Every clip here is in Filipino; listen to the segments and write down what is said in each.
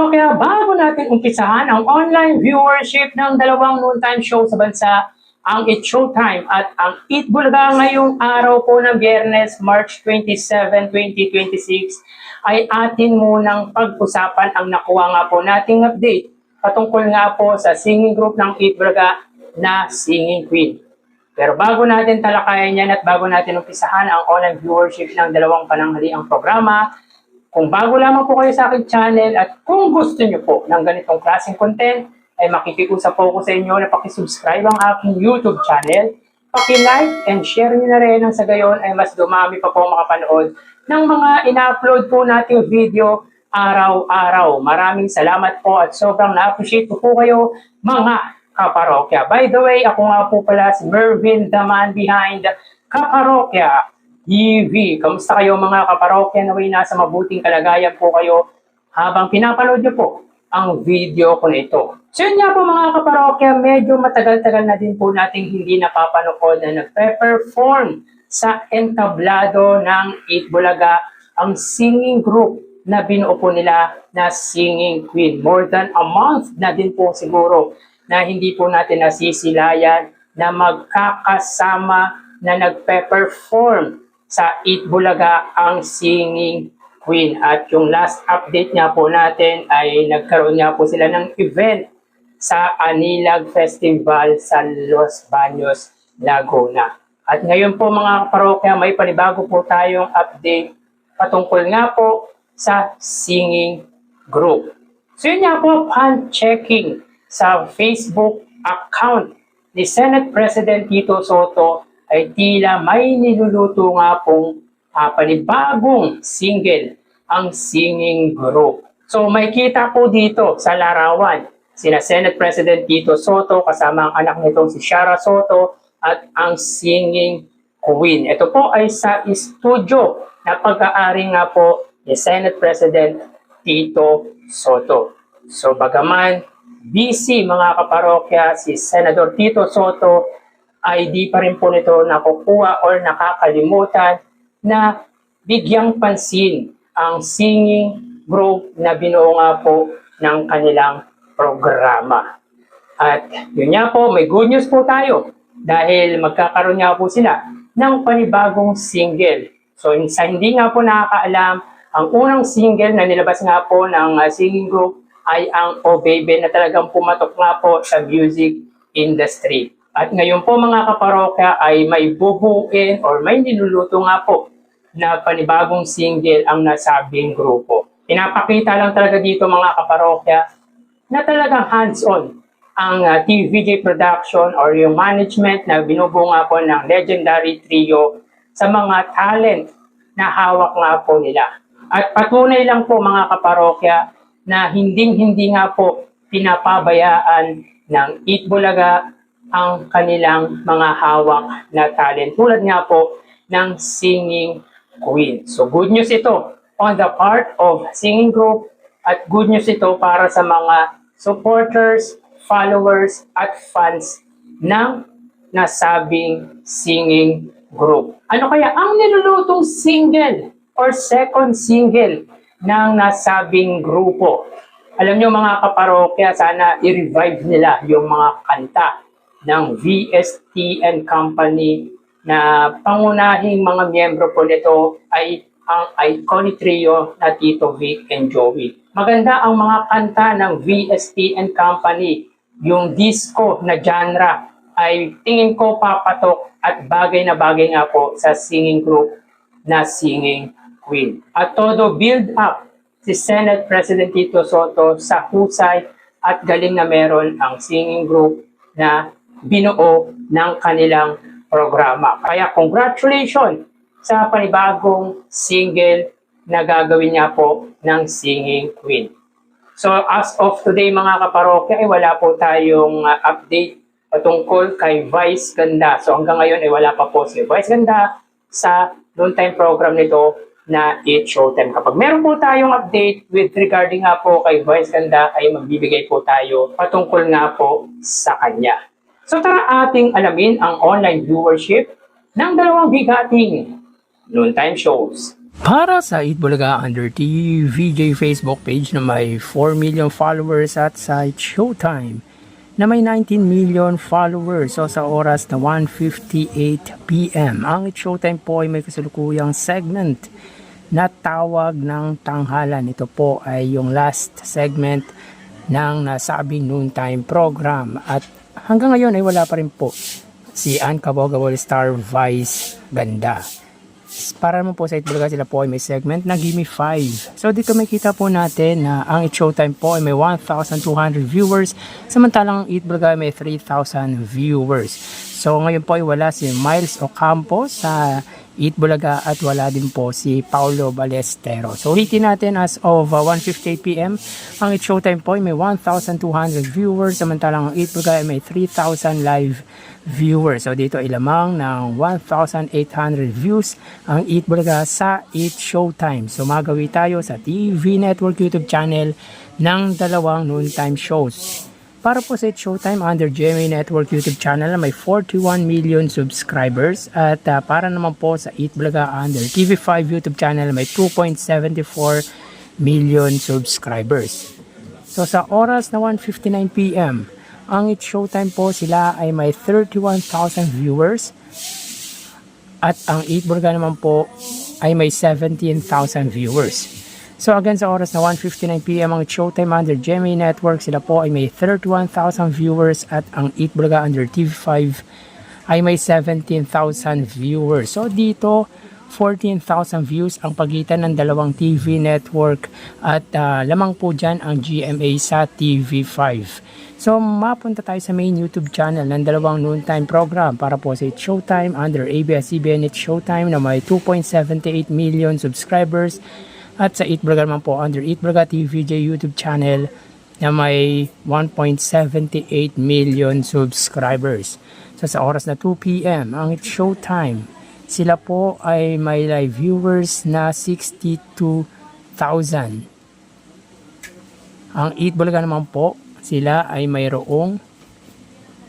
kaparokya, bago natin umpisahan ang online viewership ng dalawang noontime show sa bansa, ang It's Showtime at ang Eat Bulaga ngayong araw po ng Biyernes, March 27, 2026, ay atin munang pag-usapan ang nakuha nga po nating update patungkol nga po sa singing group ng Eat Bulaga na Singing Queen. Pero bago natin talakayan yan at bago natin umpisahan ang online viewership ng dalawang pananghaliang programa, kung bago lamang po kayo sa aking channel at kung gusto nyo po ng ganitong klaseng content, ay makikiusap po ako sa inyo na pakisubscribe ang aking YouTube channel, paki-like and share nyo na rin nang sa gayon ay mas dumami pa po makapanood ng mga ina-upload po nating video araw-araw. Maraming salamat po at sobrang na-appreciate ko po kayo mga kaparokya. By the way, ako nga po pala si Mervin, the man behind Kaparokya TV. Kamusta kayo mga kaparokya? Naway nasa mabuting kalagayan po kayo habang pinapanood nyo po ang video ko na ito. So yun nga po mga kaparokya, medyo matagal-tagal na din po nating hindi napapanood na nagpe-perform sa entablado ng Eat Bulaga ang singing group na binuo po nila na Singing Queen. More than a month na din po siguro na hindi po natin nasisilayan na magkakasama na nagpe-perform sa Eat Bulaga ang Singing Queen. At yung last update nga po natin ay nagkaroon nga po sila ng event sa Anilag Festival sa Los Baños, Laguna. At ngayon po mga kaparokya, may panibago po tayong update patungkol nga po sa singing group. So yun nga po, pan-checking sa Facebook account ni Senate President Tito Soto ay tila may niluluto nga pong panibagong single ang singing group. So may kita po dito sa larawan sina Senate President Tito Soto kasama ang anak nitong si Shara Soto at ang Singing Queen. Ito po ay sa studio na pag-aari nga po ni Senate President Tito Soto. So bagaman busy mga kaparokya si Senador Tito Soto, ay di pa rin po nito nakukuha or nakakalimutan na bigyang pansin ang singing group na binuo nga po ng kanilang programa. At yun nga po, may good news po tayo dahil magkakaroon nga po sila ng panibagong single. So sa hindi nga po nakakaalam, ang unang single na nilabas nga po ng singing group ay ang Oh Baby na talagang pumatok nga po sa music industry. At ngayon po mga kaparokya ay may bubuin or may niluluto nga po na panibagong single ang nasabing grupo. Pinapakita lang talaga dito mga kaparokya na talagang hands-on ang TVJ production or yung management na binubuo nga po ng legendary trio sa mga talent na hawak nga po nila. At patunay lang po mga kaparokya na hindi nga po pinapabayaan ng Eat Bulaga ang kanilang mga hawak na talent tulad nga po ng Singing Queen. So good news ito on the part of singing group at good news ito para sa mga supporters, followers at fans ng nasabing singing group. Ano kaya ang nilulutong single or second single ng nasabing grupo? Alam nyo mga kaparokya, sana i-revive nila yung mga kanta ng VST and Company na pangunahing mga miyembro po nito ay ang iconic trio na Tito Vic and Joey. Maganda ang mga kanta ng VST and Company. Yung disco na genre ay tingin ko papatok at bagay na bagay nga po sa singing group na Singing Queen. At todo build up si Senate President Tito Soto sa husay at galing na meron ang singing group na binuo ng kanilang programa. Kaya congratulations sa panibagong single na gagawin niya po ng Singing Queen. So as of today mga kaparokya ay wala po tayong update patungkol kay Vice Ganda. So hanggang ngayon ay wala pa po si Vice Ganda sa noontime program nito na It's Showtime. Kapag meron po tayong update with regarding nga po kay Vice Ganda ay magbibigay po tayo patungkol nga po sa kanya. So tara ating alamin ang online viewership ng dalawang bigating noontime shows. Para sa Eat Bulaga under TVJ Facebook page na may 4 million followers at sa It's Showtime na may 19 million followers. So sa oras na 1:58 PM, ang It's Showtime po ay may kasalukuyang segment na tawag ng tanghalan. Ito po ay yung last segment ng nasabing noontime program at hanggang ngayon ay wala pa rin po si Ann Cabogawal Star Vice Ganda. Para naman po sa Eat Bulaga, sila po ay may segment na Gimme 5. So dito makita po natin na ang It's Showtime po ay may 1,200 viewers, samantalang ang Eat Bulaga ay may 3,000 viewers. So ngayon po ay wala si Miles Ocampo sa Eat Bulaga at wala din po si Paulo Balestero. So ulitin natin, as of 1:58 PM, ang It's Showtime po ay may 1,200 viewers, samantalang ang Eat Bulaga ay may 3,000 live viewers. So dito ay lamang ng 1,800 views ang Eat Bulaga sa It's Showtime. So magawi tayo sa TV Network YouTube channel ng dalawang noontime shows. Para po sa It's Showtime under GMA Network YouTube channel na may 41 million subscribers at para naman po sa Eat Bulaga under TV5 YouTube channel may 2.74 million subscribers. So sa oras na 1:59 PM, ang It's Showtime po sila ay may 31,000 viewers at ang Eat Bulaga naman po ay may 17,000 viewers. So again, sa oras na 1:59 PM ang It's Showtime under GMA Network, sila po ay may 31,000 viewers at ang Eat Bulaga under TV5 ay may 17,000 viewers. So dito 14,000 views ang pagitan ng dalawang TV network at lamang po dyan ang GMA sa TV5. So mapunta tayo sa main YouTube channel ng dalawang noontime program para po sa It's Showtime under ABS-CBN It's Showtime na may 2.78 million subscribers at sa Eat Bulaga naman po under Eat Bulaga TVJ YouTube channel na may 1.78 million subscribers. So sa oras na 2 PM ang It's Showtime, sila po ay may live viewers na 62,000. Ang Eat Bulaga naman po, sila ay mayroong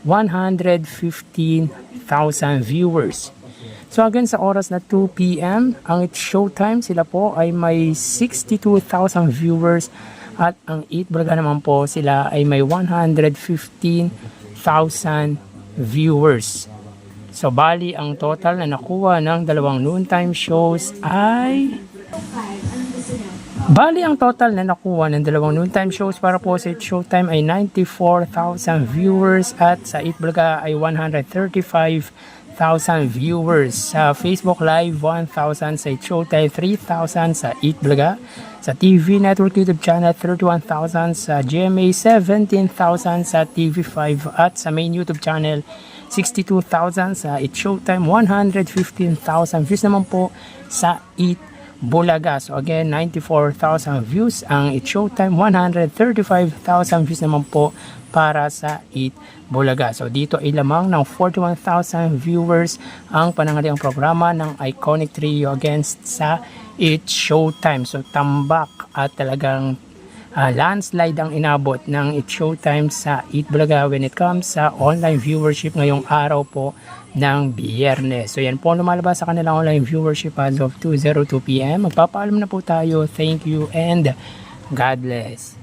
115,000 viewers. So again, sa oras na 2 PM, ang It's Showtime, sila po ay may 62,000 viewers at ang Eat Bulaga naman po, sila ay may 115,000 viewers. So bali, ang total na nakuha ng dalawang noontime shows ay... Bali, ang total na nakuha ng dalawang noontime shows para po sa It's Showtime ay 94,000 viewers at sa Eat Bulaga ay 135,000 viewers. Sa Facebook Live, 1,000 sa It's Showtime, 3,000 sa Eat Bulaga. Sa TV Network YouTube channel, 31,000 sa GMA, 17,000 sa TV5 at sa main YouTube channel, 62,000 sa It's Showtime, 115,000 views naman po sa Eat Bulaga. So again, 94,000 views ang It's Showtime, 135,000 views naman po para sa Eat Bulaga. So dito ay lamang ng 41,000 viewers ang panangaliang programa ng Iconic Trio against sa It's Showtime. So tambak at talagang landslide ang inabot ng It's Showtime sa Eat Bulaga when it comes sa online viewership ngayong araw po ng Biyernes. So yan po lumalabas sa kanilang online viewership as of 2:02 PM. Magpapaalam na po tayo. Thank you and God bless.